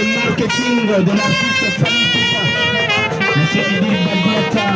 le marketing de l'artiste Sally Poupa. Monsieur Edith Bagota.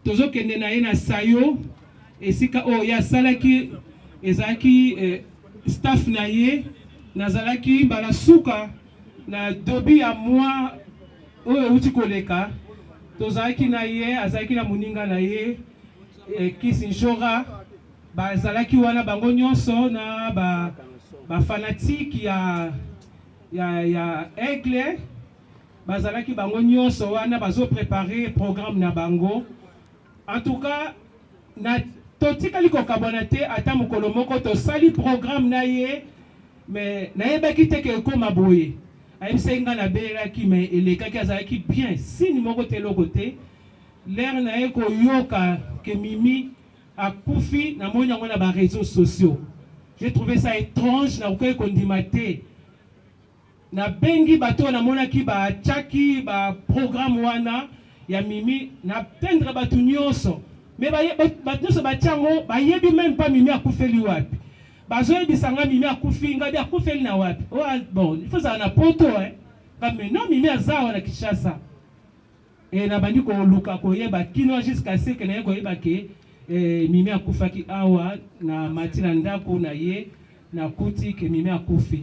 tozokende na ye na sayo esika o ya salaki ezaki staff na ye nazalaki bala suka na dobi ya mwa oyo uti koleka tozalaki na ye azalaki na muninga na ye Kisinshora bazalaki wana bango nyonso na ba fanatique ya Aigle bazalaki bango nyonso wana bazo préparer programme na bango. En tout cas na totikali kokabona te ata mokolo moko to sali programme na ye mais na yebaki te ke koma boye ayisenga na belaki mais elekaki azalaki bien sini moko te loko te l'air na ye koyoka ke Mimi akufi na moni yango na ba réseaux sociaux. J'ai trouvé ça étrange na kokoy kondima te na bengi bato na monaki ba chaki ba programme wana ya Mimi na tendre batu nyonso mais batu nyonso bachango bayebi même pas Mimi akufeli wapi bazoyebisanga Mimi akufi ngabi akufeli na wapi. Oh bon il faut ça na poto mais non Mimi azawa na Kinshasa et na bandi ko luka ko yeba kino jusqu'à ce que na yeko yeba ke Mimi akufaki awa na matina ndako na ye na kuti ke Mimi akufi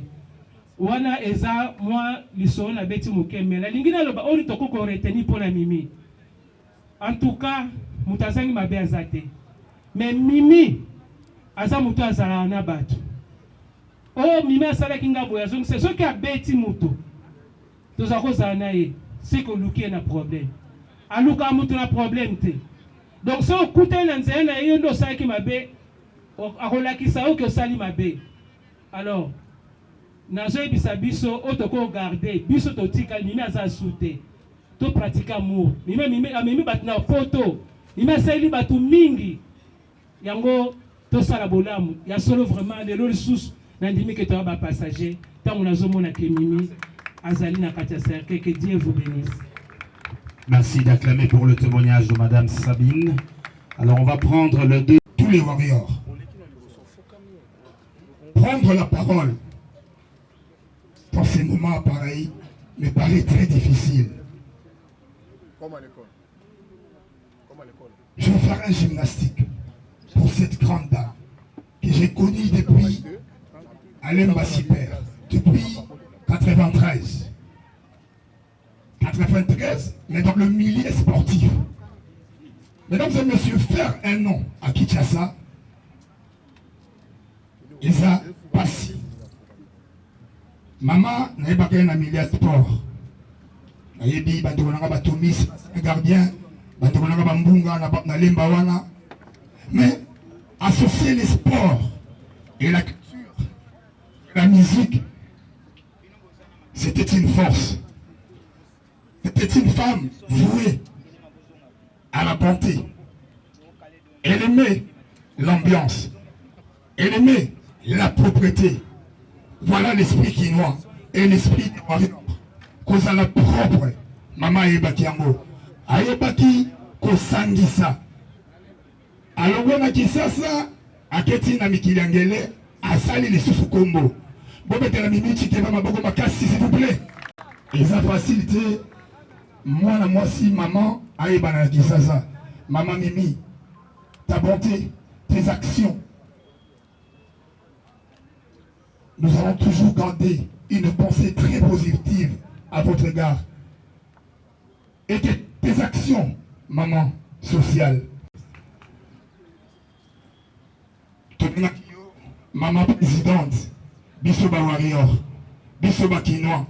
wana eza moi lisolo na beti mukemela lingina loba oni tokoko reteni pona Mimi. En tout cas mutazangi mabe azate mais Mimi aza mutu azala na batu oh Mimi asala kinga boya zongi c'est ce qui a beti mutu tozako zana ye c'est que luki na problème aluka mutu na problème te donc so kuta na nzela na yo ndo saki mabe akolakisa o ke sali mabe. Alors nazo ebisa biso otoko garder biso totika Mimi aza soute to pratique amour Mimi bat na photo Mimi sali batu mingi yango to sala bolamu ya solo vraiment de l'eau sous na ndimi ke to ba passager tant nazo mona ke Mimi azali na kati ya cercle. Que Dieu vous bénisse. Merci d'acclamer pour le témoignage de Madame Sabine. Alors on va prendre le deux. Tous les warriors prendre la parole dans ces moments pareils me paraît très difficile. Comme à l'école. Je vais faire un gymnastique pour cette grande dame que j'ai connue depuis Alain Bassiper, depuis 93, mais dans le milieu sportif. Mesdames et messieurs, faire un nom à Kinshasa, Isa Passi. Maman n'a pas qu'un ami de sport. Nayebi bandekonanga batomis gardien bandekonanga bambunga na lemba wana. Mais associer les sports et la culture, la musique, c'était une force. C'était une femme vouée à la bonté. Elle aimait l'ambiance. Elle aimait la propreté. Voilà l'esprit quinois et l'esprit des warriors. Cause à la propre. Maman Ayebaki Yango. Ayebaki Kosangisa. Alors on a dit ça, aketi na mikiliangele, asali les sous combo. Bon, mettez la minute, qui va m'abonner ma casse, s'il vous plaît. Et ça facilite. Moi si maman Ayebana dit ça. Maman Mimi, ta bonté, tes actions. Nous allons toujours garder une pensée très positive à votre égard. Et tes actions, maman sociale. Maman présidente, Bisoba Warrior, Bisoba Kinois,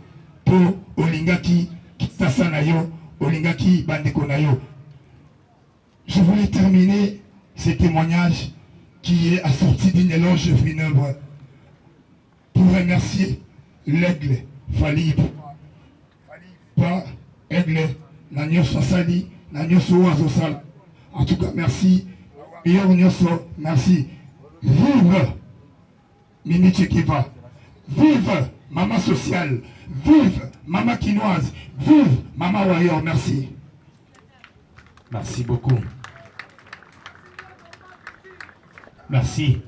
pour Olingaki, Kisasanayo, Olingaki, Bandekonayo. Je voulais terminer ce témoignage qui est assorti d'une éloge funèbre pour remercier l'aigle Fali pas aigle Nanyo Sosali, Nanyo Soazosal. En tout cas, merci. Merci. Vive Mimi Tchekiva. Vive Maman Sociale. Vive Maman Quinoise. Vive Maman Warrior. Merci. Merci beaucoup. Merci.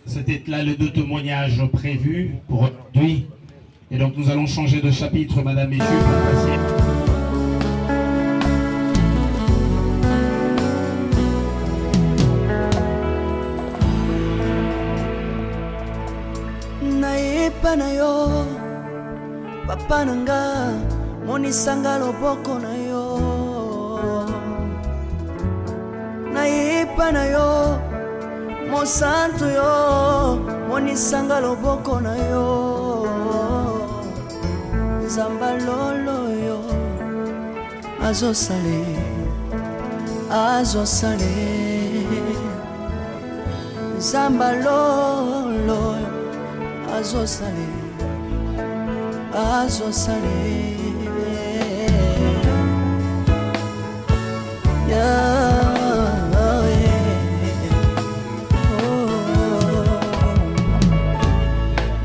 C'était là les deux témoignages prévus pour aujourd'hui. Et donc nous allons changer de chapitre, madame et messieurs. Nayepa na yo, papa nanga, monisanga loboko na yo. Nayepa na yo, mon santo yo, monisanga loboko na yo. Zamba lolo yo, azo sale, Zamba lolo yo, azo sale.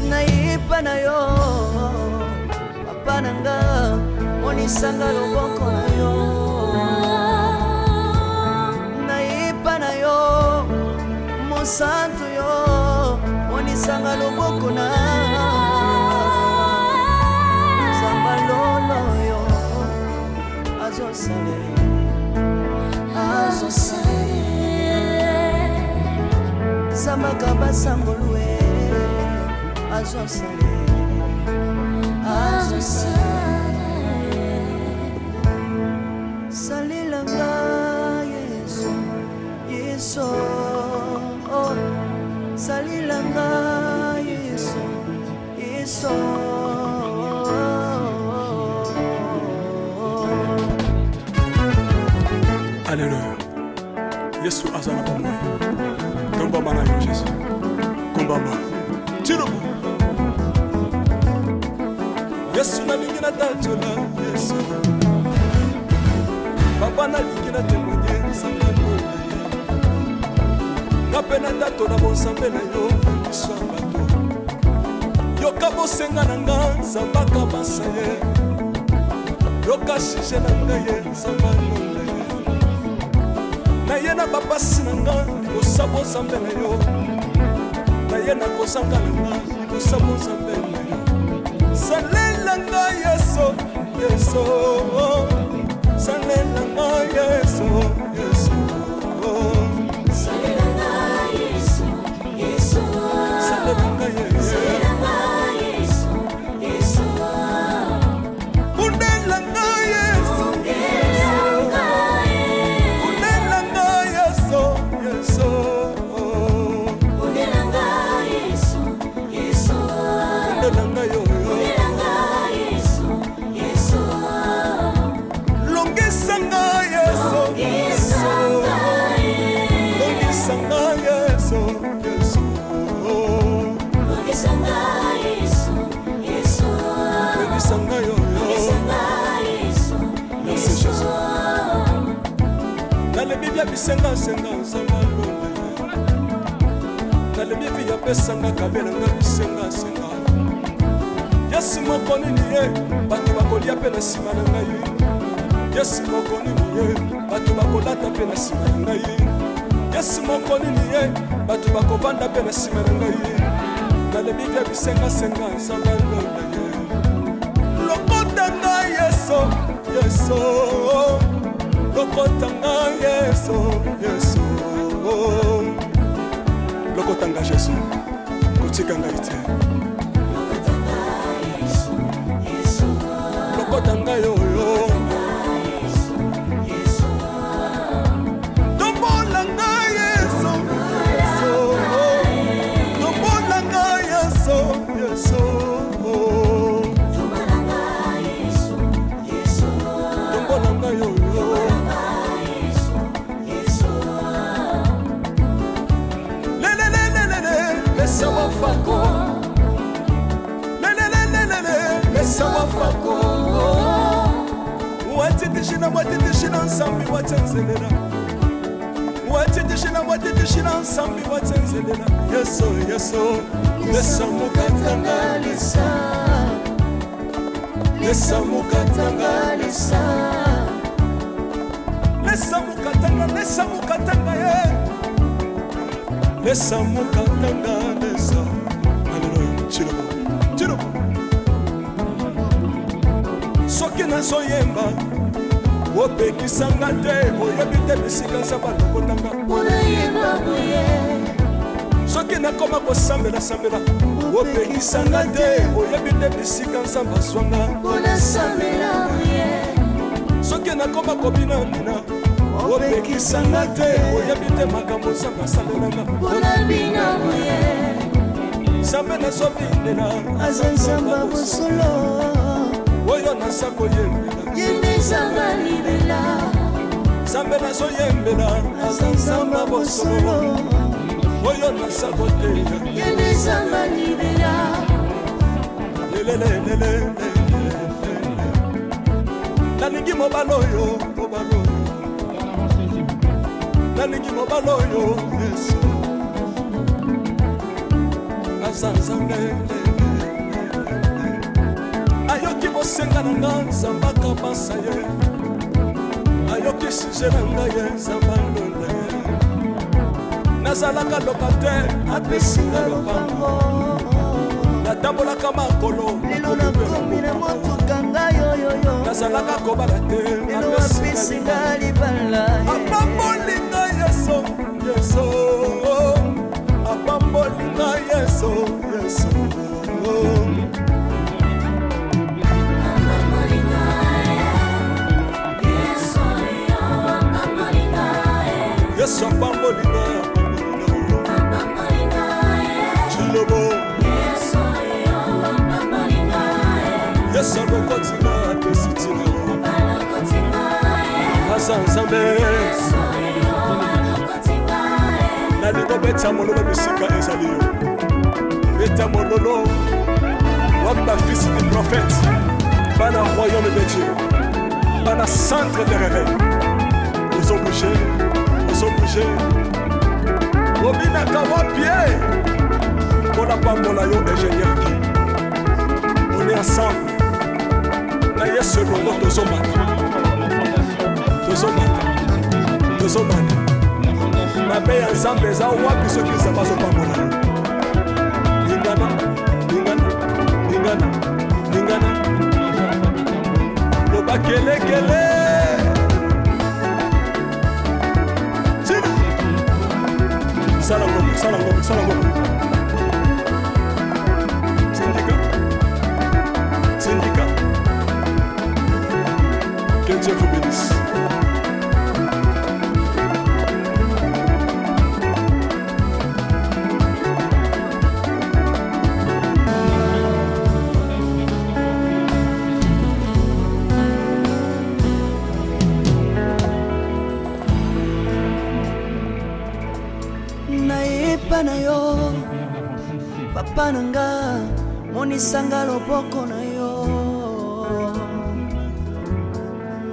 Nayepa na yo, papa nanga, monisanga loboko na yo. Nayepa na yo, mon santo yo, monisanga loboko na Zamba lolo yo, azo sale. Zamba kaba sangolwe, azo sale. Salilanga Yesu, Yesu, oh. Salilanga Yesu, Yesu. Alléluia. Yesu azana pamoja. Komba mana yo Yesu. Komba ma. Chirubu. Yesu na lingina tachola Yesu. Papa na lingina témoigner sangalo. Na pena tato na bonsambe na yo iswabato. Yoka bosenga nanga zambaka basaye. Yoka shishe nanga ye zambalo. Nayena babasi nanga osabo zambe na yo. Nayena kosanga nanga osabo zambe na yo. Salela nga Yesu, Yesu. Salela nga Yesu, Yesu. Salela nga Yesu, Yesu. Salela nga Yesu, Yesu. Unela nga Yesu, Unela nga Yesu, Yesu. Unela nga Yesu, Yesu. Unela nga Yesu. bisengasenga nzamba londe nalembi vi yapesanga kabelanga bisengasenga yesi moko nini ye bato bakolia mpe na nsima na ngai yesi moko nini ye bato bakolata mpe na nsima na ngai yesi moko nini ye bato bakovanda mpe na nsima na ngai nalembi vi bisengasenga nzamba londe lokota ngai yeso yeso lokotanga yesu yesu lokotanga yesu kotika ngai te lokotanga yoyo tombolanga yesu tombolanga yesu yesu tombolanga yoyo Mesa wafako Mesa wafako Watitishina nsambi watenzelera Watitishina nsambi watenzelera Yeso yeso Lesa mukatanga lisa Lesa mukatanga lisa Lesa mukatanga ye Lesa mukatanga lesa Hallelujah Chiro Soki na soyemba Opekisanga te Oyebi te bisika nzamba lokotanga Unayemba buye Soki na koma kosambela sambela Opekisanga te Oyebi te bisika nzamba zwanga Unasambela buye Soki na koma kobina bina Opekisanga te Oyebi te makambo nzamba salelanga Unabina buye Zambe na zobinela Azanzamba busolo Oyo nasa koyembela Yendezanga libela Zambe na zoyembela Azanzamba busolo Oyo nasa koteya Yendezanga libela Lelelelelele Nalingi mobaloyo Nalingi mobaloyo Yesu Azanzanga Ayoki bosenga na nga nzamba kabasa ye Ayoki sije na nga ye nzamba ndonda ye Nazalaka lokater apesinga lopango Natambolaka makolo Lelo na komi na motuka ngai yoyoyo Nazalaka kobala te Lelo apesinga libala Apambolinga yeso yeso Apambolinga yeso yeso Yesu apambolinga Chilobo Yesu akokotinga tesitinga Asa nzambe Nalingo beta mololo bisika ezali yo Beta mololo Wamba fils du prophète Bana royaume de Dieu Bana centre de réveil Ils ont bougé Obinaka wapie Kola pambola yo ingénieur qui On est ensemble Na yesu longo tozomata Mabe ya nzambe eza wapi soki nzambe azopambola Lingana Loba kelekele Sala ngombe Syndicat Que Dieu vous bénisse na yo papa nanga monisanga loboko na yo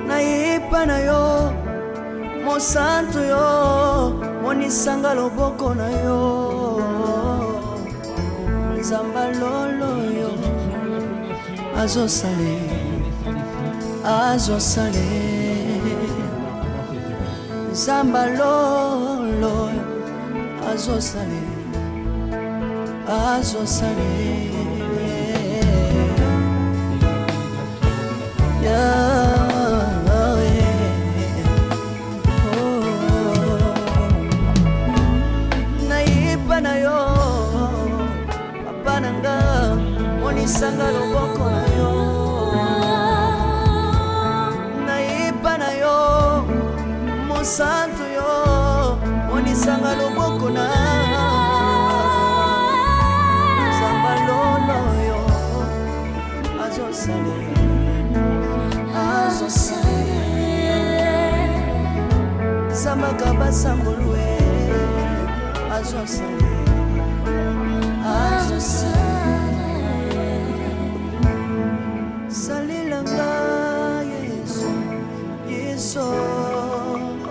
nayepa na yo mosantu yo monisanga loboko na yo nzamba lolo yo azosale nzamba lolo azosale naipa na yo papa nanga monisanga loboko na yo naipa na yo mosantu yo monisanga loboko na nzamba lolo yo azosale Samaka basambulwe azosale salilanga Yesu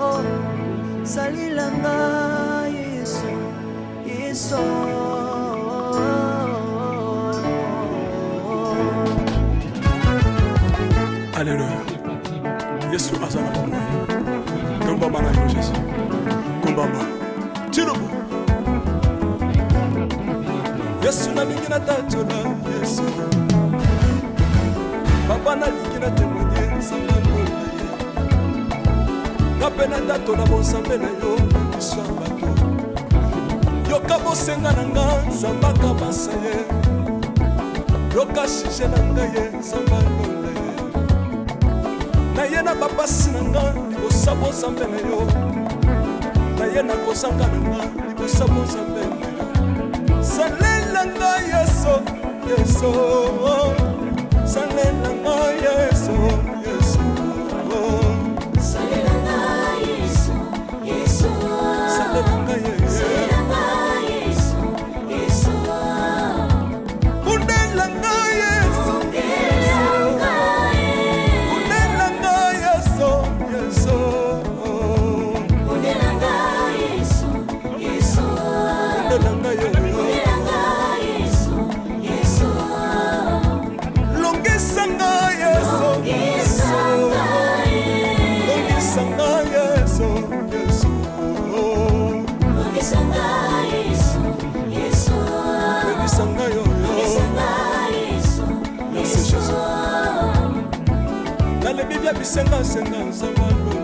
oh salilanga Yesu Alléluia. Yesu azana bomwe. Komba mana yo Jésus. Komba ma. Tirobo. Yesu na lingina tatola Yesu. Papa na lingina témoigner sambalo. Napena tatola bonsambe na yo iswabato. Yoka bosenga nanga sambaka basaye. Yoka shishe nanga ye sambalo. Naye na babasi nanga likosabo zambe na yo naye na kozanga nanga likosabo zambe na yo salelanga Yesu salelanga Yesu salelanga Yesu salelanga Yesu undelanga Yesu bisenga nzamba lolo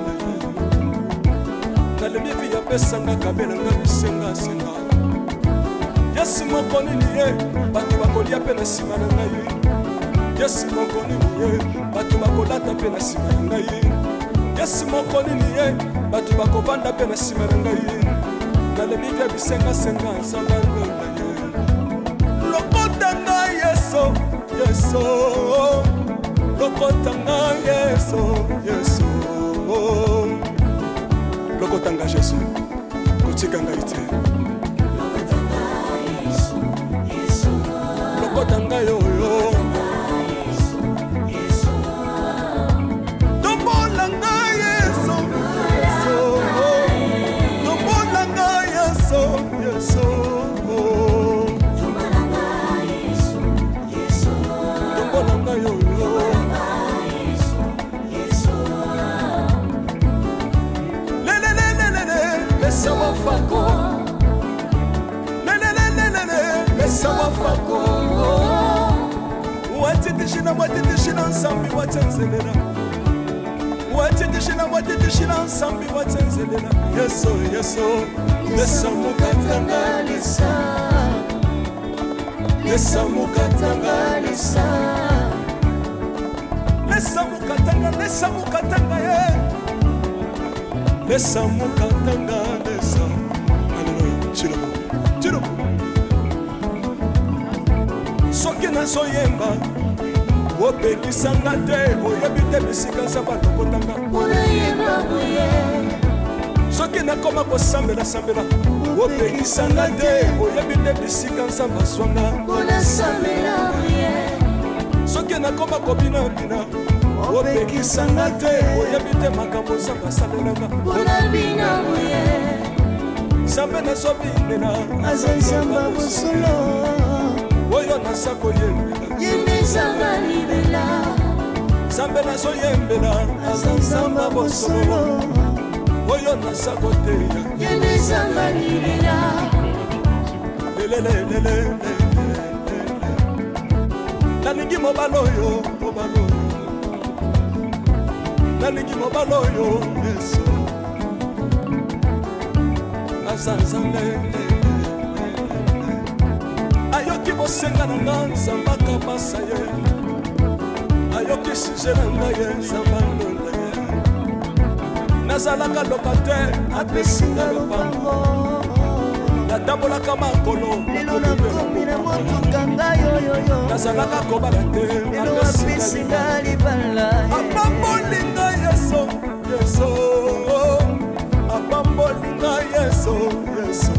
nalebi via pesanga kabela nga bisenga Yesu moko nini ye bato bakolia pe na nsima na ngai Yesu moko nini ye bato bakolata pe na nsima na ngai Yesu moko nini ye bato bakovanda pe na nsima na ngai nalebi via bisenga nzamba lolo lokota ngai Yesu lokotanga Yesu lokotanga Jésus kotikanga ite lokotanga yoyo tombolanga Yesu tombolanga Yesu tombolanga yoyo Mesawa fako Mesawa fako Watitishina nsambi watenzelela Watitishina nsambi watenzelela Yesu Nesamukatanga ye Nesamukatanga Hallelujah. Chiro. Soki nazoyemba opekisanga te oyebi te bisika nzambe alokotanga soki nakoma kosambela opekisanga te oyebi te bisika nzambe azwanga soki nakoma kobina opekisanga te oyebi te makambo nzambe asalelanga mpona bina moye nzambe nazobinela aza nzamba bosolo oyo naza koyembela yende nzamba libela nzambe nazoyembela aza nzamba bosolo oyo naza koteya yende nzamba libela lelelelelele nalingi mobala oyo nalingi mobala oyo yesu aza nzambe ayoki bosenga na nga nzamba kabasa ye ayoki suje na ngai ye nzamba ndonda ye nazalaka lokater apesinga lopango natambolaka makolo lelo nakomi na motuka ngai oyoyo nazalaka kobala te lelo apesinga libala apambolinga yeso yeso apambolinga yeso yeso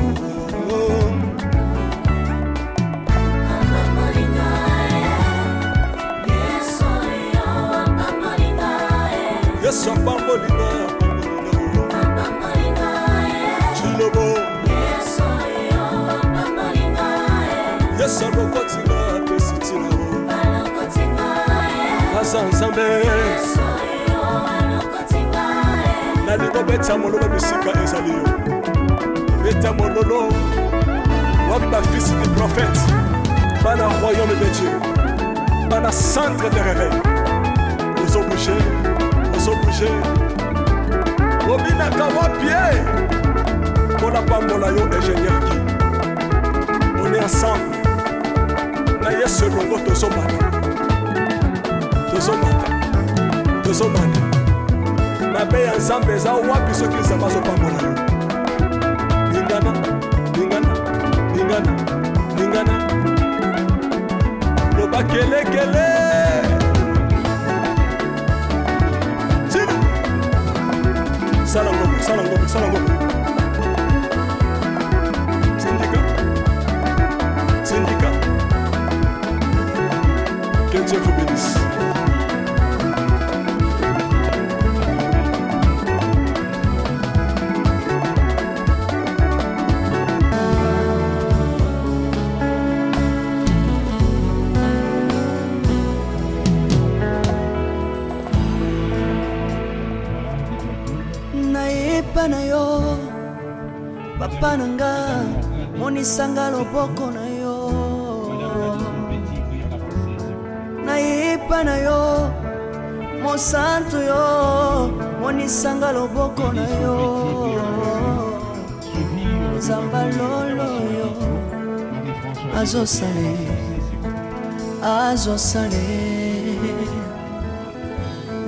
yesu apambolinga chilobo yesu alokotinga apesitina aza nzambe nalingo beta mololo bisika ezali yo beta mololo wapi bafisi du prophète bana royaume de dieu bana centre de réveil ozobouge obinaka wapie mpona pambola yo ingénieur ki on est ensemble na yesu elongo tozomata mabe ya nzambe eza wapi soki nzambe azopambola yo lingana loba kelekele sala ngombe syndicat que Dieu vous bénisse. na yo papa nanga monisanga loboko na yo nayepa na yo mosantu yo monisanga loboko na yo nzamba lolo yo azosale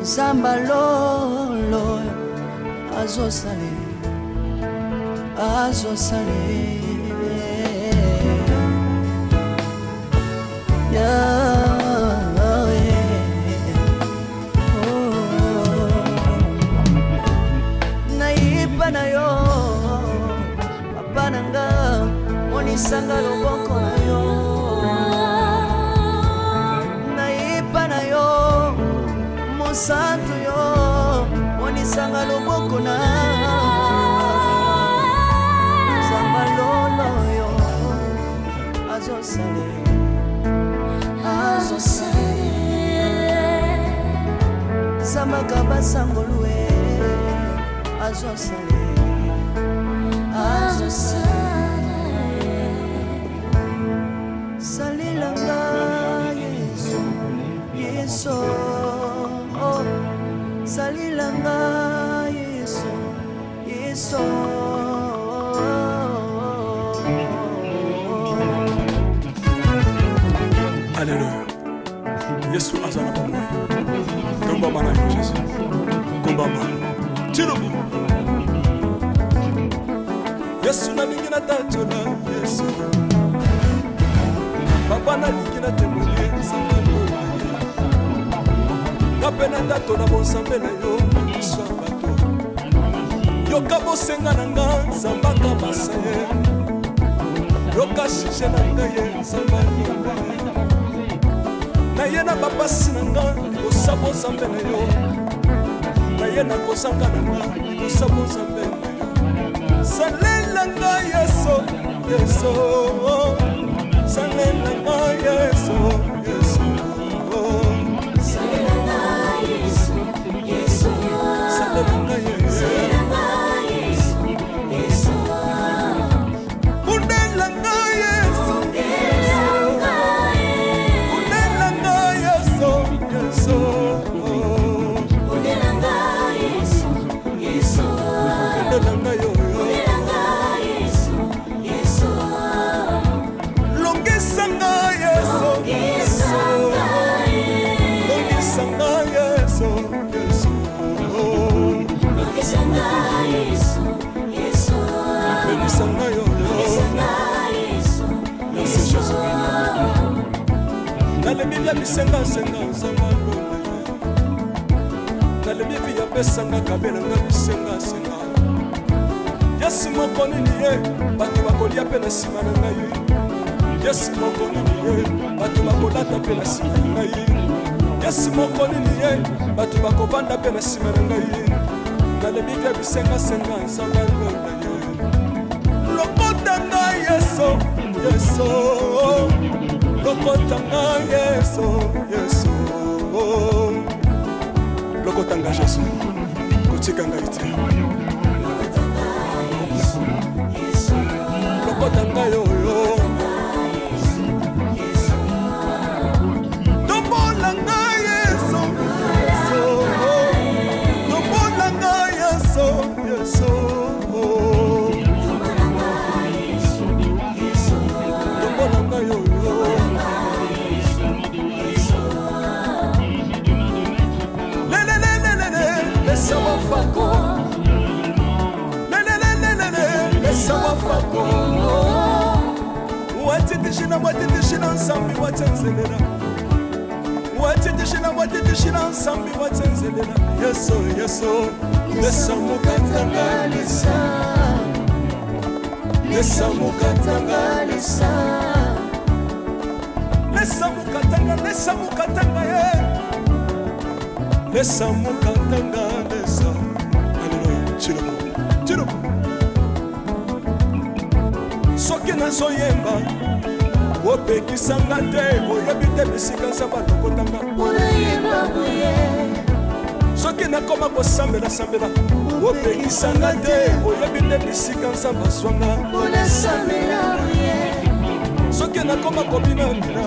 nzamba lolo azosale nayipa na yo papa nanga monisanga loboko na yo nayipa na yo mosantu yo monisanga loboko na nzamba lolo yo azosale samaka basangolue azosale salilanga yesu salilanga yesu Alléluia. Yesu azala pamoja. Komba na Yesu. Komba mana. Chilobo. Yesu na lingina tachola Yesu. Papa na lingina temole sangalo. Kapena tato na bonsambe na yo sabato. Yoka bosenga nanga zambaka masaye. Yoka shishe nanga ye zambaka. Na yena bapasi nanga kosabo nzambe na yo naye nakosangana nga kosabo nzambe na yo salela nga yeso yeso salela nga yeso yeso salela nga yesu yesu salela nga yeso salela nga yesu yesu kundela nga yeso kundela nga yeso yeso kundela nga yesu yesu kundela nga yo kundela nga yesu yesu longisa nga yeso longisa nga longisa nga yeso yeso longisa nga yesu yesu longisa nga yo longisa nga yesu yesu nalemi bya bisengasenga nzanga londa nalemi bya pesanga kabela nga bisengasenga yesi moko nini ye bato bakolia mpe na nsima na ngai yesi moko nini ye bato bakolata mpe na nsima na ngai yesi moko nini ye bato bakovanda mpe na nsima na ngai nalemi bya bisengasenga nzanga londa ye lokota ngai yeso yeso lokotanga yesu yesu lokotanga jesu kotikanga ite lokotanga yoyo tombolanga yesu tombolanga yesu yesu tombolanga yoyo Laisse-moi fako Laisse-moi fako Watitishina nsambi watenzelela Watitishina nsambi watenzelela Yeso yeso Lesa mukatanga lesa Lesa mukatanga lesa Lesa mukatanga ye Lesa mukatanga lesa Alléluia Chilomo Chilomo Soki nazoyemba opekisanga te oyebi te bisika nzambe alokotanga soki nakoma kosambela opekisanga te oyebi te bisika nzambe azwanga soki nakoma kobinabina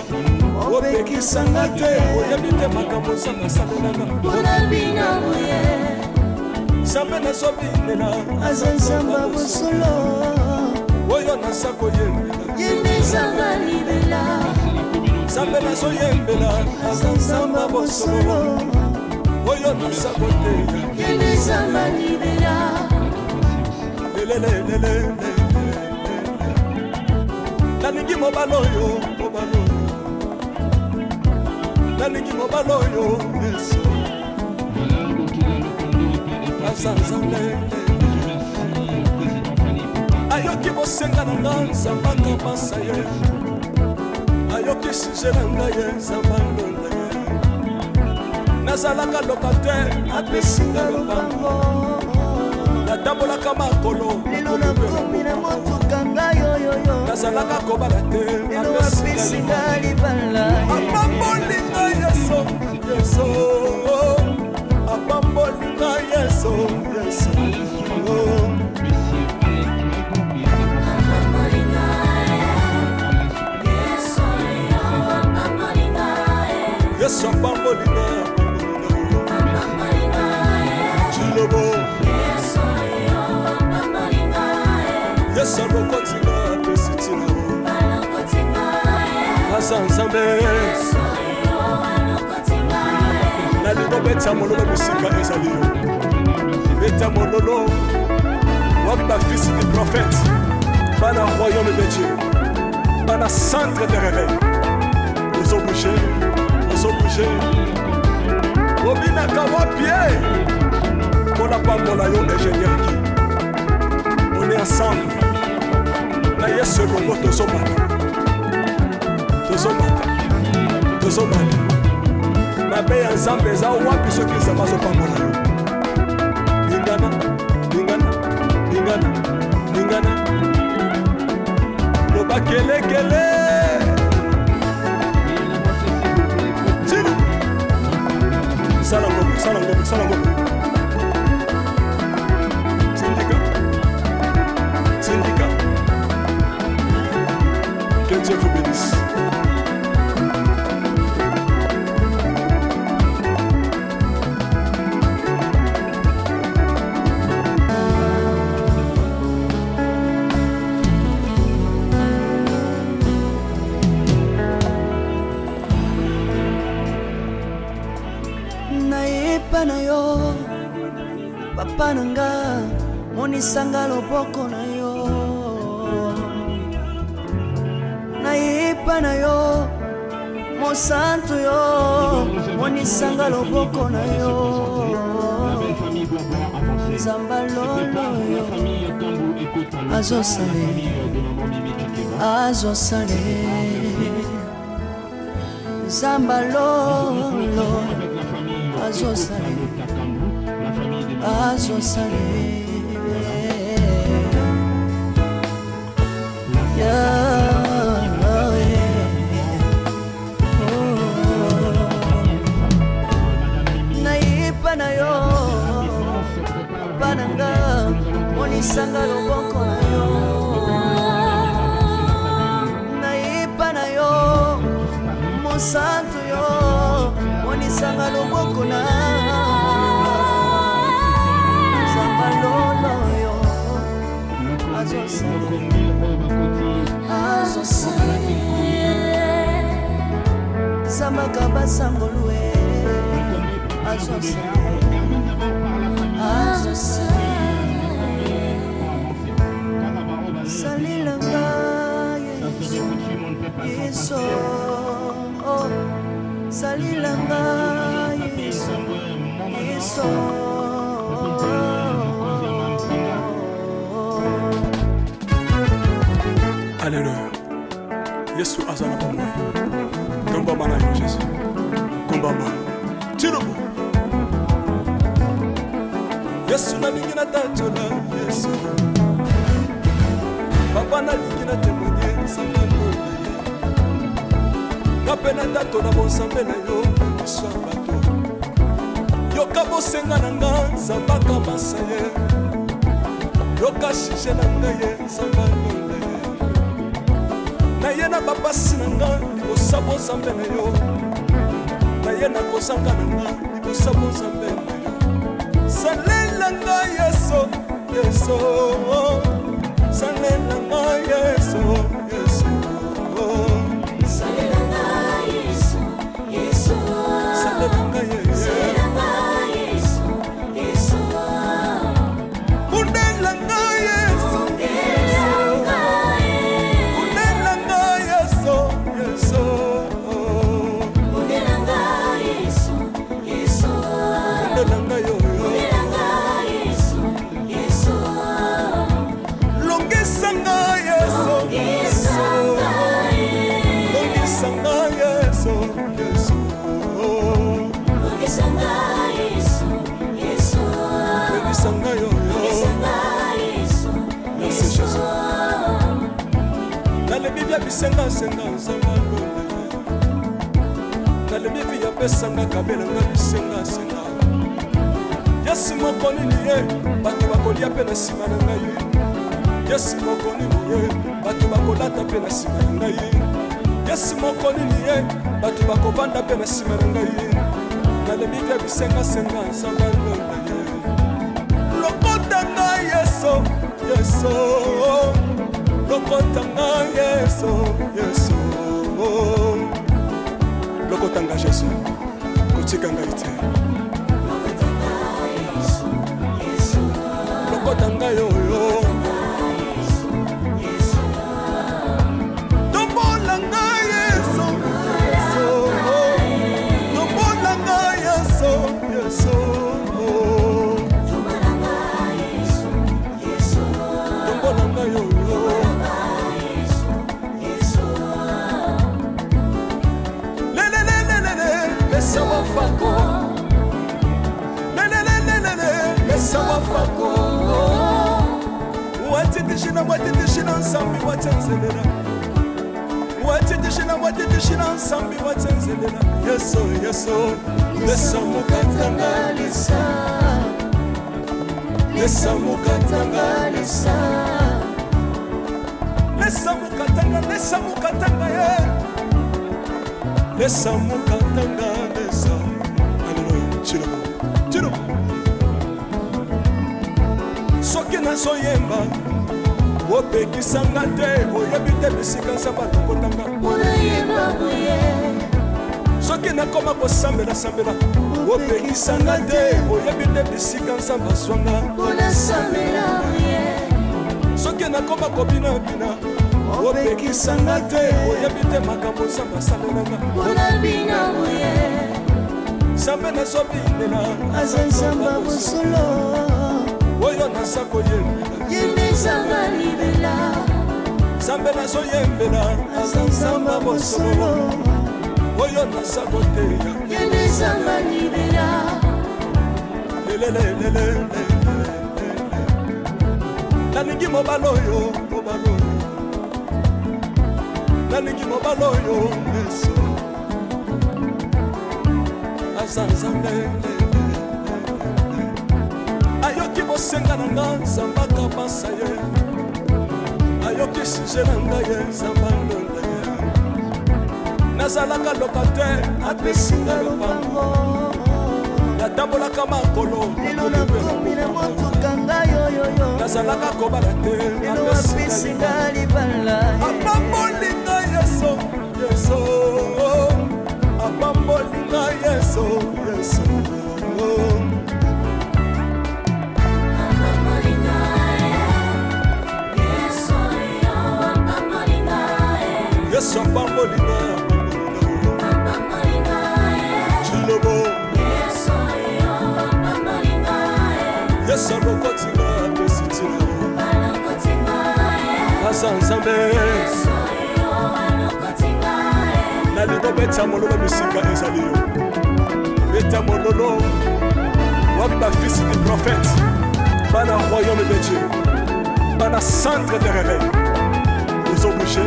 opekisanga te oyebi te makambo nzambe asalelanga nzambe nazobinela aza nzamba bosolo oyo naza koyembela yendezanga libela nzambe nazoyembela aza nzamba bosolo oyo naza koteya yendezanga libela lelelelele nalingi mobala oyo nalingi mobala oyo yesu aza nzambe ayoki bosenga na nga nzamba kamasa ye ayoki suje na nga ye nzamba ndonda ye nazalaka lokatere apesinga lobango natambolaka makolo lelo nakomi na motuka ngai oyoyo nazalaka kobala te lelo apesinga libala apambolinga yeso yeso apambolinga yeso yeso Yesu apambolinga Chilobo Yesu arokotinga pesitino Asa nzambe nalingo beta mololo bisika ezali yo beta mololo wapi bafisi du prophète bana royaume de Dieu bana centre de réveil aux obligés obinaka wapie mpona pambola yo ingénieur ki on est ensemble na yesu elongo tozomaka mabe ya nzambe eza wapi soki nzambe azopambola yo lingana lingana lingana lingana loba kelekele sina sala ngombe sala ngombe sala ngombe sindika sindika que Dieu vous bénisse. Nayepa na yo papa nanga monisanga loboko na yo nayepa na yo mosantu yo monisanga loboko na yo nzamba lolo yo azosale azosale nzamba lolo azosale azosale nayipa na yo pananga monisanga loboko na yo nayipa na yo mosantu yo monisanga loboko na nzamba lolo yo azosale azosale zambaka basangolue azosale azosale salilanga yeso yeso salilanga yeso yeso Alléluia. Yesu azana pamoja. Komba mana yo Yesu. Komba ba. Tirubu. Yesu na lingina tachola Yesu. Papa na lingina temoye sangalo na ye. Kapena tato na bonsambe na yo Yesu abato. Yoka bosenga na nga zambaka masaye. Yoka shishe na nga ye sangalo na ye. Na ye na bapasi na nga libosabo zambe na yo. Na ye na kozanga na nga libosabo zambe na yo. Salela nga Yesu, Yesu. Salela nga Yesu, Yesu. Salela nga Yesu, Yesu. Salela nga Yesu. Salela nga Yesu, Yesu. Kundela nga Yesu, Yesu. Kundela nga Yesu, Yesu. Kundela nga Yesu, Yesu. Kundela nga yo. Longisanga Yesu, Yesu. Longisanga Yesu, Yesu. Longisanga Yesu, Yesu. Longisanga yo. Longisanga Yesu, Yesu. Dans le Bible bisenga senga nzamba lolo. Dans le Bible ya pesanga kabela nga bisenga senga. Yesu moko nini ye bato bakolia pe na sima na ngai. Yesu moko nini ye bato bakolata pe na sima na ngai. Yesu moko nini ye bato bakovanda pe na sima na ngai. Dans le Bible bisenga senga nzamba lolo. Lokota nga Yesu, Yesu. Lokota nga Yesu, Yesu. Lokota nga Yesu. Kotika nga ite. Lokota nga yo yo. Tombola nga Yesu, Yesu. Tombola nga Yesu, Yesu. Tombola nga yo yo. Laisse-moi tishina mwati tishina nsambi watsenzelela mwati tishina mwati tishina nsambi watsenzelela yeso yeso lesa mukatanga lesa mukatanga lesa mukatanga ye lesa mukatanga lesa aleluya chilo soki nazoyemba opekisanga te oyebi te bisika nzambe atokotanga soki nakoma kosambela opekisanga te oyebi te bisika nzambe azwanga soki nakoma kobinabina opekisanga te oyebi te makambo nzambe asalelanga nzambe nazobinela aza nzambe bosolo oyo naza koyembela yembezanga libela nzambe nazoyembela aza nzambe bosolo oyo naza koteya yembezanga libela lelelelelele nalingi mobala oyo nalingi mobala oyo yesu aza nzambe ayoki bosenga na nga nzambe akabasa ye ayoki suje na nga ye nzambe alonda ye nazalaka lokater apesinga lopango natambolaka makolo lelo nakomi na motuka ngayoyoyo nazalaka kobala te lelo apesinga libala apambolinga yeso apambolinga yeso yesu apambolinga chilobo yesu alokotinga apesitina aza nzambe nalingo beta mololo bisika ezali yo beta mololo wapi bafisi du prophète bana royaume de Dieu bana centre de réveil ozobouge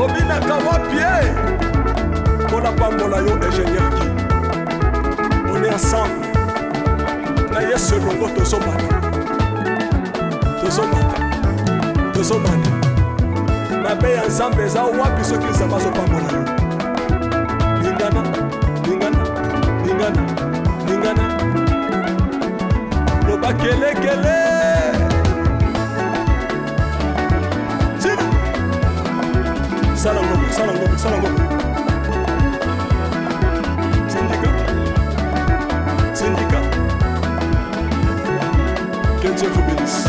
obinaka wapie mpona pambola yo ingénieur ki on est ensemble na yesu elongo tozomata mabe ya nzambe eza wapi soki nzambe azopambola yo lingana loba kelekele sala ngombe syndicat que Dieu vous bénisse.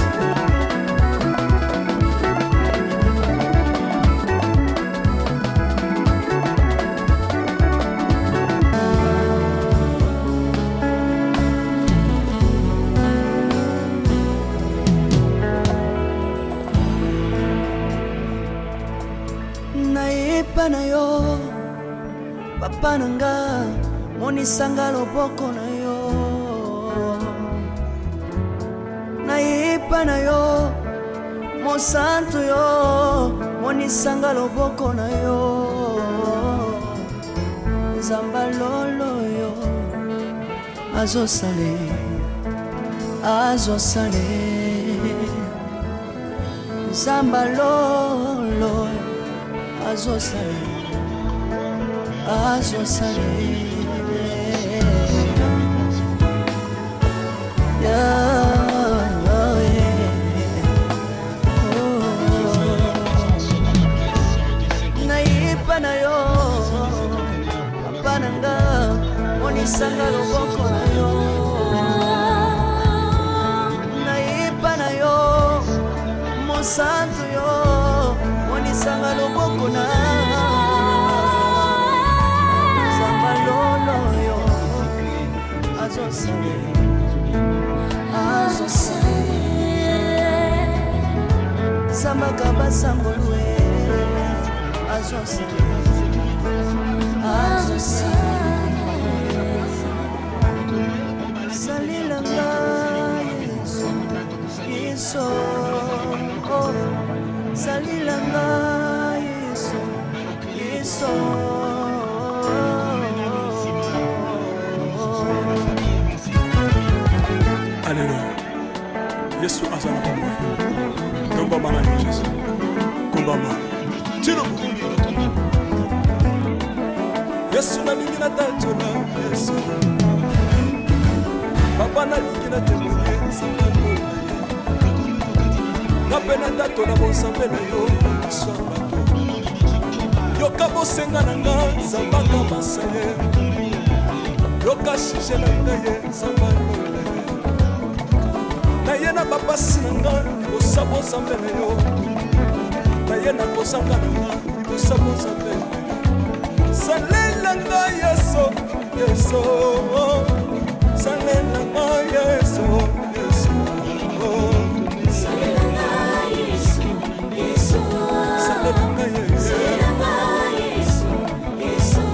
nayepa na yo papa nanga monisanga loboko na yo nayepa na yo mosantu yo monisanga loboko na yo nzamba lolo yo azosale nzamba lolo azosale nayipa na yo papa nanga monisanga loboko na yo nayipa na yo mosantu yo monisanga loboko na nzamba lolo yo azosale sambaka basangolwe azosale salilanga yesu salilanga Yesu Yesu Alléluia. Yesu azala komba. Komba mana Jésus. Komba mana. Tiro. Yesu na lingi na tatona Yesu. Papa na lingi na témoigner sangalo. Na pena tatona bonsambe na yo swamba to. Yoka bosenga na nga zambaka masaye. Yoka shije na ngaye zambalo. Na ye na bapasi na nga kosabo zambe na yo. Na ye na kozanga na nga kosabo zambe na yo. Salela nga Yesu Yesu. Salela nga Yesu Yesu. Salela nga Yesu Yesu. Salela nga Yesu. Salela nga Yesu Yesu.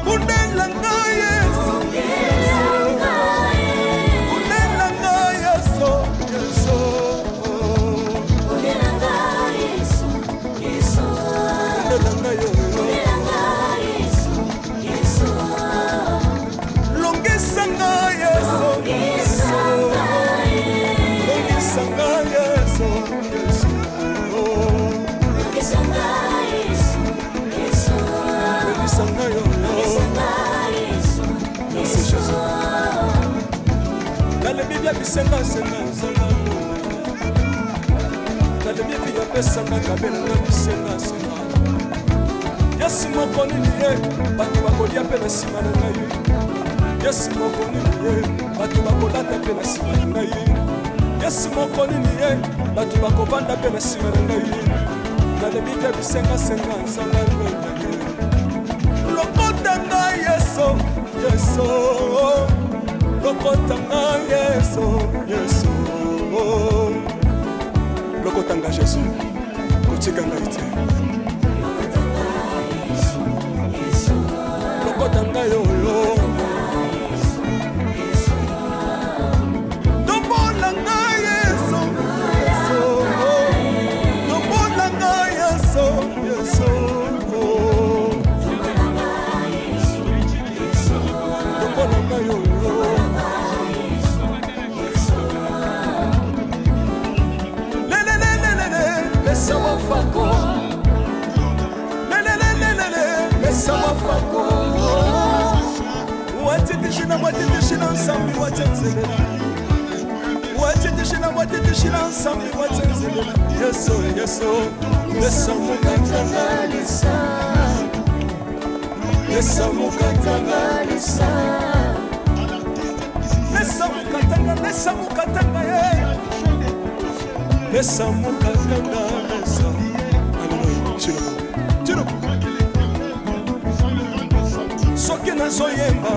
Kundela nga Yesu Yesu. Kundela nga Yesu Yesu. Kundela nga Yesu Yesu. Kundela nga Yesu. Longisanga Yesu Yesu. Longisanga Yesu Yesu. Longisanga Yesu Yesu. Longisanga yo. Merci Jésus. Dans le Bible bisenga senga senga. Dans le Bible ya pesanga kabela na bisenga senga. Yesu moko nini ye bato bakolia pe na sima na ngai. Yesu moko nini ye bato bakolata pe na sima na ngai. Yesu moko nini ye bato bakovanda pe na sima na ngai. Dans le Bible bisenga senga senga ngai. Lokotanga Yesu Yesu. Lokotanga Yesu Yesu. Lokotanga Jésus. Kotikanga ite. Lokotanga yo yo. Dombolanga Yesu Yesu. Dombolanga Yesu Yesu. Dombolanga yo yo. Laisse-moi fako. Laisse-moi fako. Watitishina watitishina nsambi watenzelela. Watitishina watitishina nsambi watenzelela. Yesu Yesu. Laisse-moi katanga lisa. Laisse-moi katanga lisa. Laisse-moi katanga laisse-moi katanga ye. Laisse-moi katanga lisa. Alléluia. Tiro. Soki nazoyemba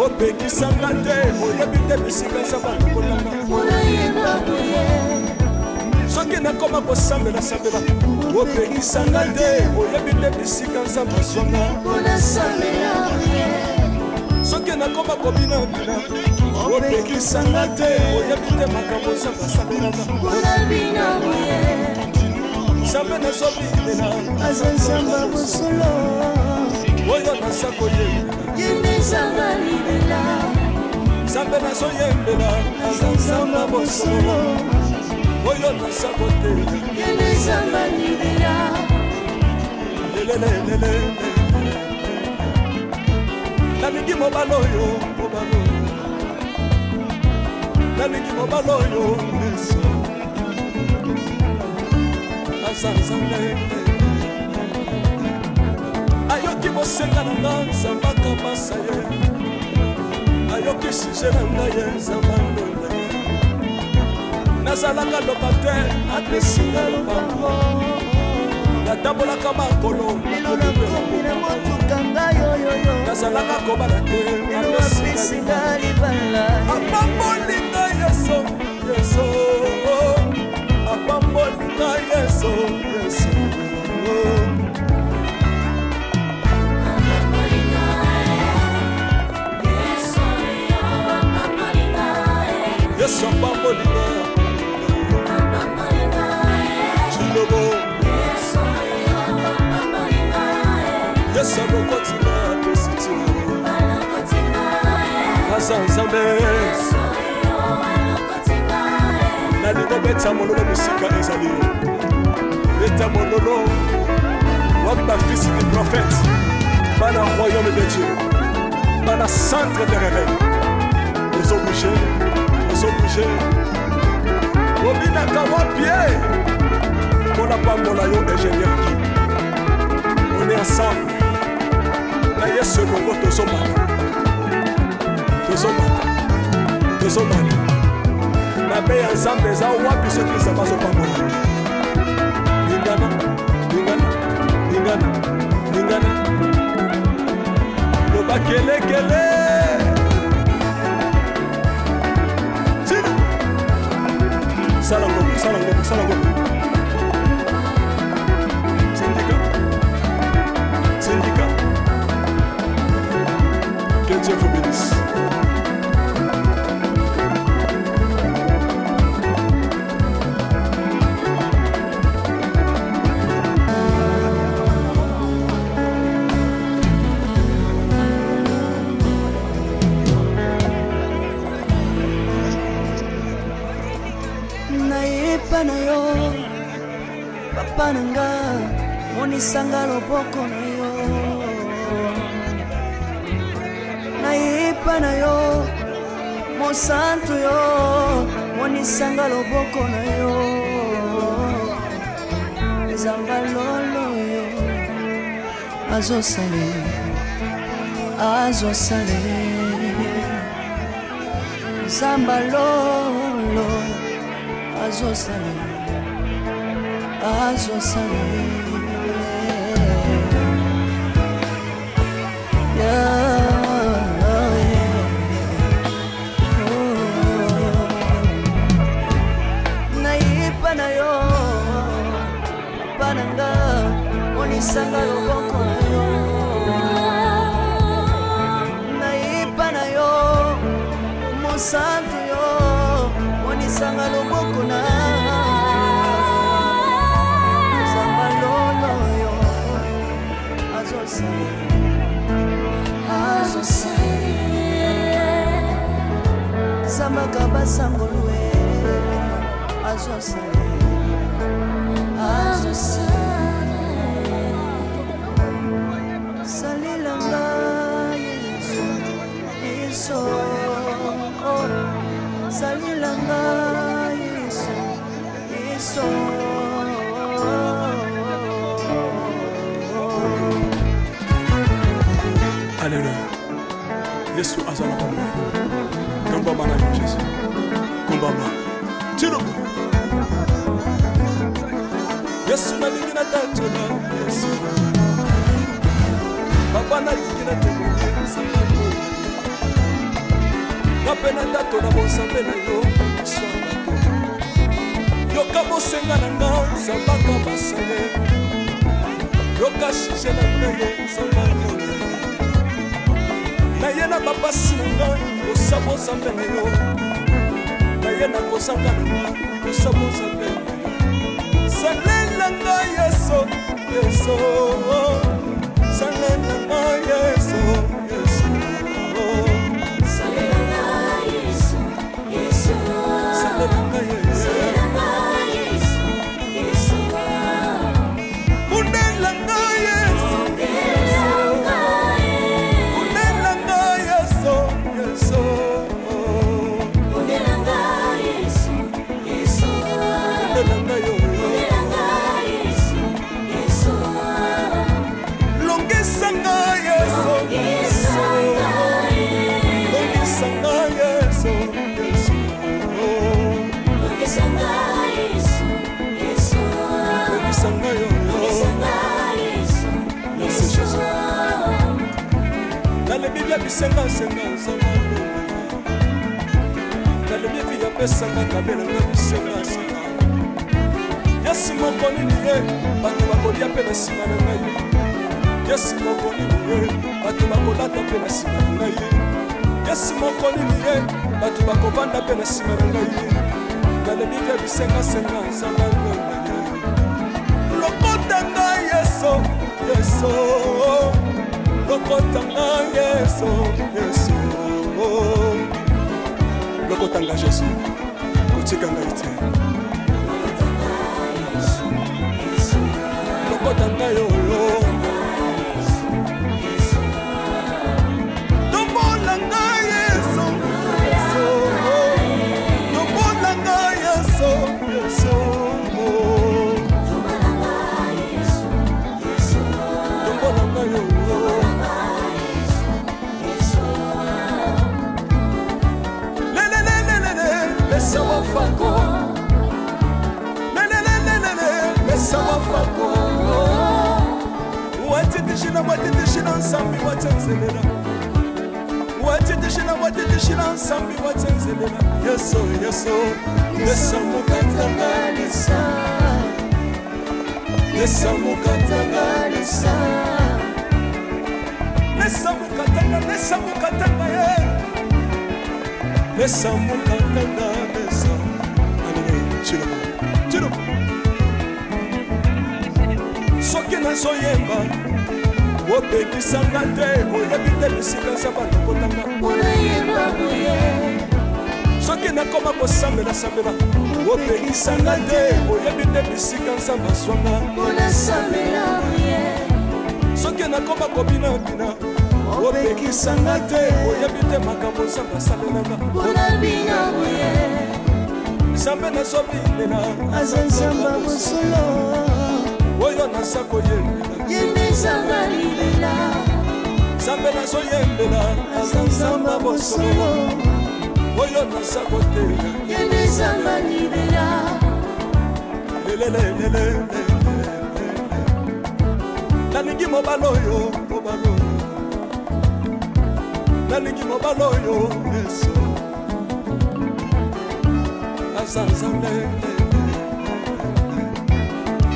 opekisanga te oyebi te bisika nzambe akokotanga. Soki nakoma kosambela sambela opekisanga te oyebi te bisika nzambe azwanga. Soki nakoma kobinabina opekisanga te oyebi te makambo nzambe asambelaka. Nzambe nazobinela azanzamba bosolo oyo naza koyembela. Nzambe nazoyembela azanzamba bosolo oyo naza kotelela. Lelelelele nalingi mobala oyo nalingi mobala oyo Yesu azanzamba. Ayoki bosenga na nga nzambaka basa ye. Ayoki sije na nga ye nzambandonda ye. Nazalaka lokatere apesinga lobango. Natambolaka makolo nazalaka kobala te apesinga libala. Apambolinga Yesu Yesu. Apambolinga Yesu Yesu. Yesu apambolinga. yesu alokotina apesi ntina aza nzambe nalingi obeta mololo mosika ezali yo beta mololo wapi bafisi du prophète bana royaume de dieu bana centre de réveil ozobouge obinaka wapie mpona pambola yo ingénieur ki on est ensemble na yesu elongo tozomaka mabe ya nzambe eza wapi soki nzambe azopambola lingana loba kelekele tina sala ngombe syndicat que Dieu vous bénisse. Naipa na yo papa nanga monisanga loboko na yo naipa na yo mosantu yo monisanga loboko na yo zamba lolo yo azosale zamba lolo azosale naipa na yo pananga monisanga loboko na yo naipa na yo mosantu yo monisanga loboko na zamba lolo yo azosale zamba kabasangolwe azosale salilanga yesu salilanga yesu Alléluia. Yesu azala komba. Komba mana yo Jésus. Komba ma. Tiro. Yesu na lingi na tato na Yesu. Papa na lingi na tato na Yesu. Kape na tato na bonsambe na yo. Yoka bosenga na nga zabaka basale. Yoka shishe na nga ye zabaka. Na ye na bapasi na nga kosabo nzambe na yo na ye na kozanga na nga kosabo nzambe na yo salela nga yesu salela nga yesu salela nga yesu mundela nga yesu bisenga nzamba nalobi epi yapesanga kabelanga bisenga senga yasi moko nini ye bato bakolia mpe na nsima na ngai yasi moko nini ye bato bakolata mpe na nsima na ngai yasi moko nini ye bato bakovanda mpe na nsima na ngai nalobi mpe bisenga senga nzamba lokota ngai yeso lokotanga Yesu Yesu lokotanga Yesu kotikanga ite lokotanga yo tombolanga Yesu Yesu tombolanga Yesu Yesu tombolanga yo Mesa wafako Mesa wafako Watitishina nsambi watenzelela Watitishina nsambi watenzelela Yeso Yeso Mesa mukatanga Mesa Mesa mukatanga Mesa Mesa mukatanga Mesa mukatanga Mesa mukatanga Mesa Chilo Soki nazoyemba opekisanga te oyebi te bisika nzambe alokotanga soki nakoma kosambela opekisanga te oyebi te bisika nzambe azwanga soki nakoma kobinabina opekisanga te oyebi te makambo nzambe asalelanga nzambe nazobinela aza nzamba mosolo oyo naza koyembela yembezanga libela nzambe nazoyembela aza nzamba mosolo oyo naza koteya yembezanga libela nalingi mobala oyo nalingi mobala oyo Yesu aza nzambe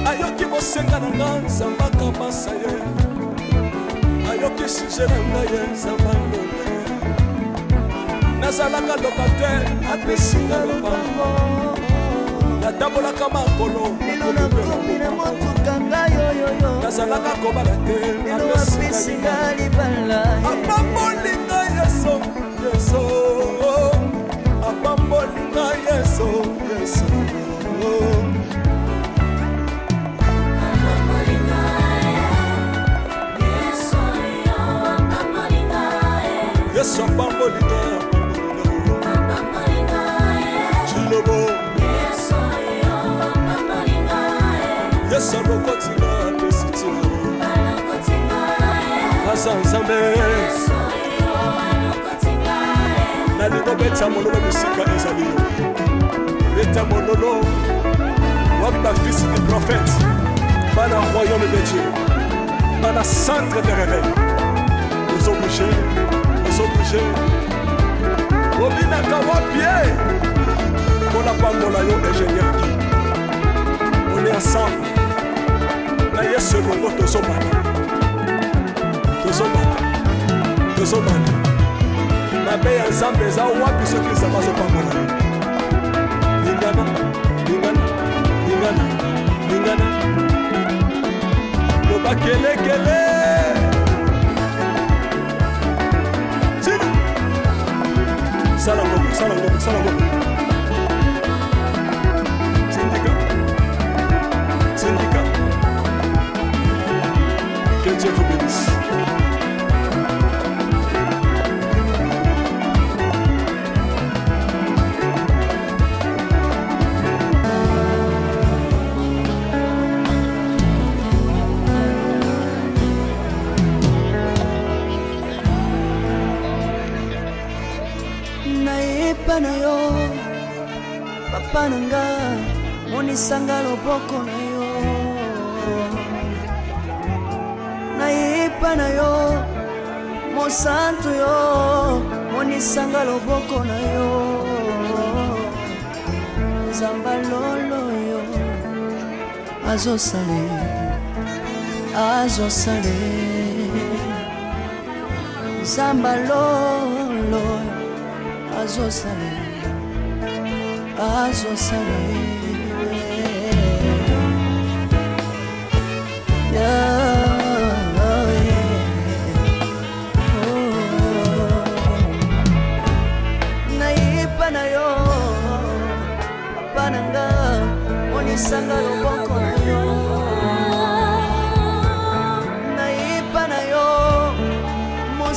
ayoki bosenga na nga nzamba kamasa ye ayoki suje na nga ye nzamba ndonde nazalaka lokater apesinga lobango natambolaka makolo nazalaka kobala te apesinga libala apambolinga Yesu Yesu apambolinga Yesu Yesu Yesu apambolinga Chilobo Yesu alokotinga pesitila aza nzambe nalingo beta mololo bisika ezali yo beta mololo wapi bafisi du prophète bana royaume de Dieu bana centre de réveil ozobouge obinaka wapie mpona pambola yo ingénieur ki on est ensemble na Yesu elongo tozobanda mabe ya nzambe eza wapi soki nzambe azopambola lingana loba kelekele sala ngoko syndicat que Dieu vous bénisse. nayepa na yo papa nanga monisanga loboko na yo nayepa na yo mosantu yo monisanga loboko na yo nzamba lolo yo azosale nzamba lolo azosale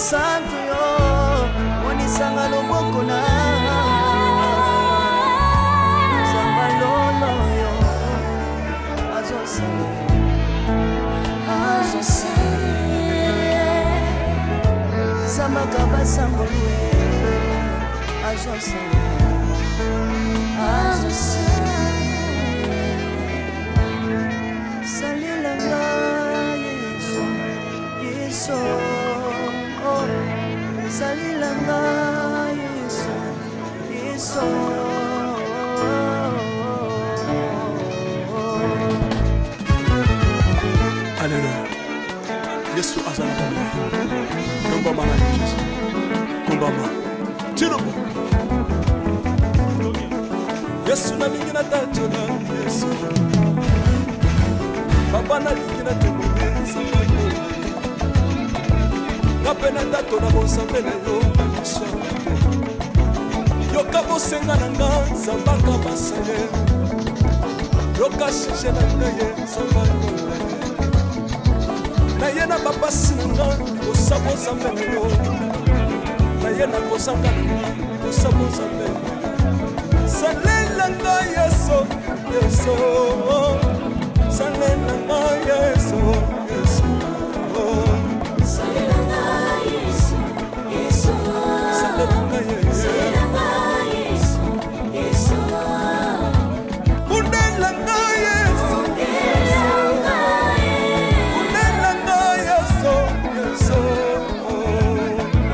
santo yo monisanga loboko na zamba lolo yo azosala zamba kabasango lwe azosala salilanga Yesu Yesu oh salilanga Yesu Yesu Alléluia. Yesu azala komba. Komba mana Yesu. Komba ma. Tirobo. Yesu na lingina tatona Yesu. Papa na lingina tobonga sabana. Napena tatona bonsambe na yo Yesu. Yoka bosenga nanga zambaka basaye. Yoka shishe nanga ye sabana. Na yena papa sinanga osabo zambe yo. Na yena kozanga osabo zambe. Salelanga Yesu Yesu. Salelanga Yesu Yesu. Salelanga Yesu Yesu. Salelanga Yesu. Salelanga Yesu Yesu. Unelanga Yesu Yesu. Unelanga Yesu Yesu.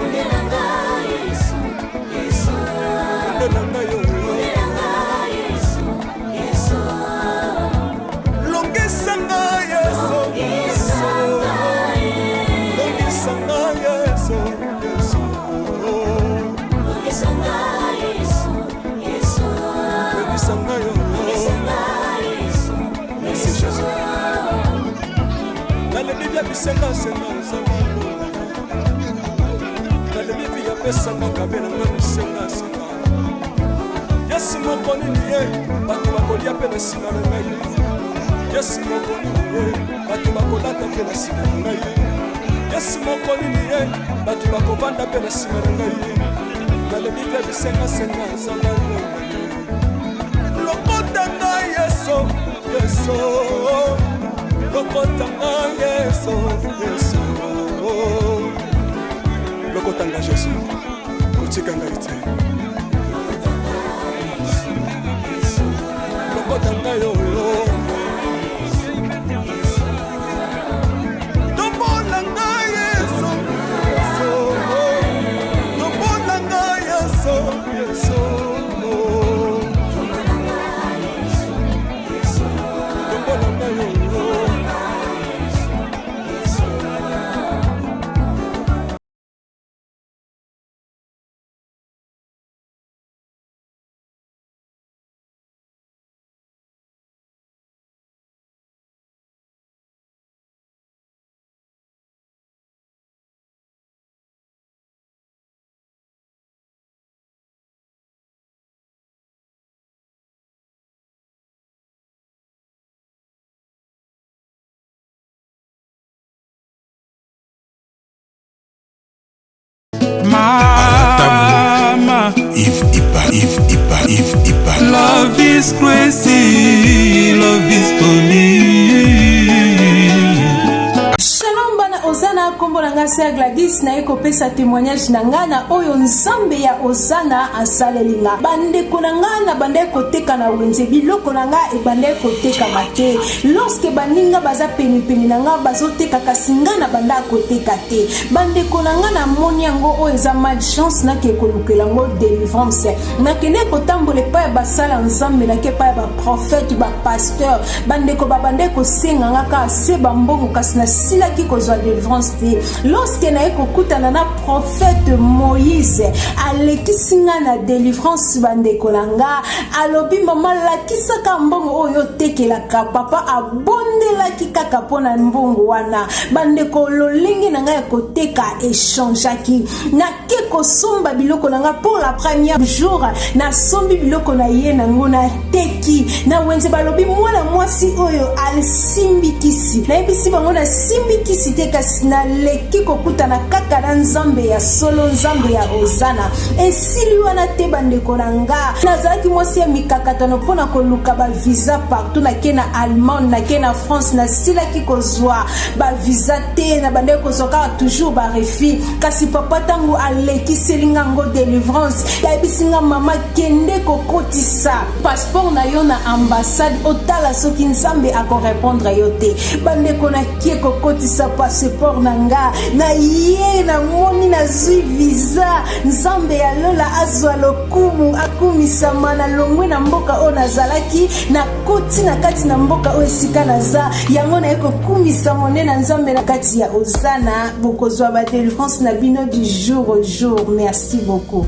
Unelanga Yesu Yesu. Unelanga Yesu. Longisanga Yesu Yesu. Longisanga Yesu Yesu. Longisanga Yesu Yesu. Longisanga Yesu. Merci Jésus. Nalebi bia bisenga senga nzambo. Nalebi bia pesanga kabela nga bisenga senga. Yesu moko nini ye bato bakolia pe na nsima na ngai. Yesu moko nini ye bato bakolata pe na nsima na ngai. Yesu moko nini ye bato bakovanda pe na nsima na ngai. Nalebi bia bisenga senga nzambo. Lokotanga Yesu Yesu. Lokotanga Yesu Yesu. Lokotanga Yesu. Kotikanga ite. Lokotanga yo yo. Tombolanga Yesu Yesu. Tombolanga Yesu Yesu. Tombolanga yo yo. Mama, if love is crazy, love is funny. Shalom bana Osana kombo na ngasi Gladys na eko pesa témoignage na ngana oyo nzambe ya Osana asalelinga bande konanga bande koteka na wenze biloko nanga e bande koteka mate lorsque baninga baza peni nanga bazoteka kasinga na banda koteka te bande konanga na moni yango oyo eza malchance na ke kolukela ngo délivrance na kene kotambole pa basala nzambe na ke pa ba prophète ba pasteur bande ko babande ko senga ngaka se bambongo kasi na sila ki kozwa délivrance te lorsque na ekokutana na prophète Moïse alekisinga na délivrance bande kolanga alobi mama lakisaka mbongo oyo tekelaka papa abondelaki kaka pona mbongo wana bande ko lolingi nanga ekoteka échangeaki na ke kosomba biloko nanga pour la première jour na sombi biloko na ye nango na teki na wenze balobi mwana mwasi oyo alisimbikisi na ebisi bango na simbikisi te kasi kasi naleki kokutana kaka na nzambe ya solo, nzambe ya Ozana. Esili wana te bandeko na nga, nazalaki mwasi ya mikakatano mpona koluka bavisa partout, nake na Allemagne, nake na France, nasilaki kozwa bavisa te, na bandeko kozwa kaka toujours barefi. Kasi papa tango alekiseli nga ngo délivrance, yayebisi nga mama kende kokotisa passeport na yo na ambassade, otala soki nzambe akorépondre yo te. Bandeko nakie kokotisa passeport na nga, na ye namoni nazwi visa, nzambe ya lola azwa lokumu, akumisama na longwe na mboka oyo nazalaki, na koti na kati na mboka oyo esika naza, yango naye kokumisa mone na nzambe na kati ya Ozana. Bokozwa ba délivrance na bino du jour au jour. Merci beaucoup.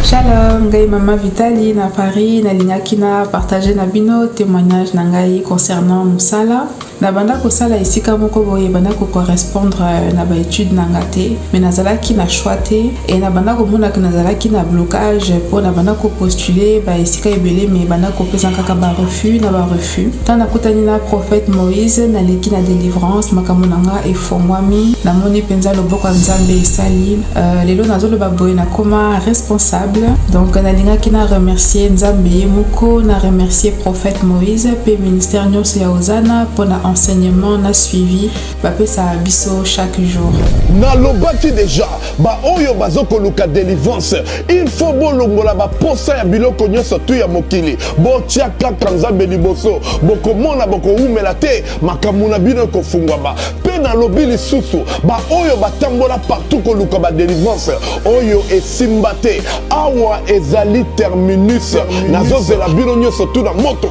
Shalom, ngai Mama Vitali na Paris, na lingaki na partager na bino témoignage na ngai concernant musala. Na banda kosala esika moko boye banda ko correspondre na ba étude na ngate, mais nazalaki na choix te, et na banda ko mona que nazalaki na blocage pour na banda ko postuler ba esika ebele, mais banda ko pesa kaka ba refus na ba refus. Tant na kutani na prophète Moïse na leki na délivrance makambo nanga efongwami, na moni penza loboko nzambe esali. Lelo nazolo ba boye na koma responsable. Donc na lingaki na remercier nzambe yemoko, na remercier prophète Moïse pe ministère nyonso ya Ozana pour na enseignement na suivi bapesa biso chaque jour. Na lobaki déjà ba oyo bazoko luka délivrance, il faut bolongola ba posa ya biloko nyonso tu ya mokili, botia kaka nzambe liboso, bokomona bokoumela te makambo na bino kofungwama. Pe na lobi lisusu ba oyo batambola partout koluka ba délivrance oyo esimba te, awa ezali terminus nazozela bino nyonso tu na moto.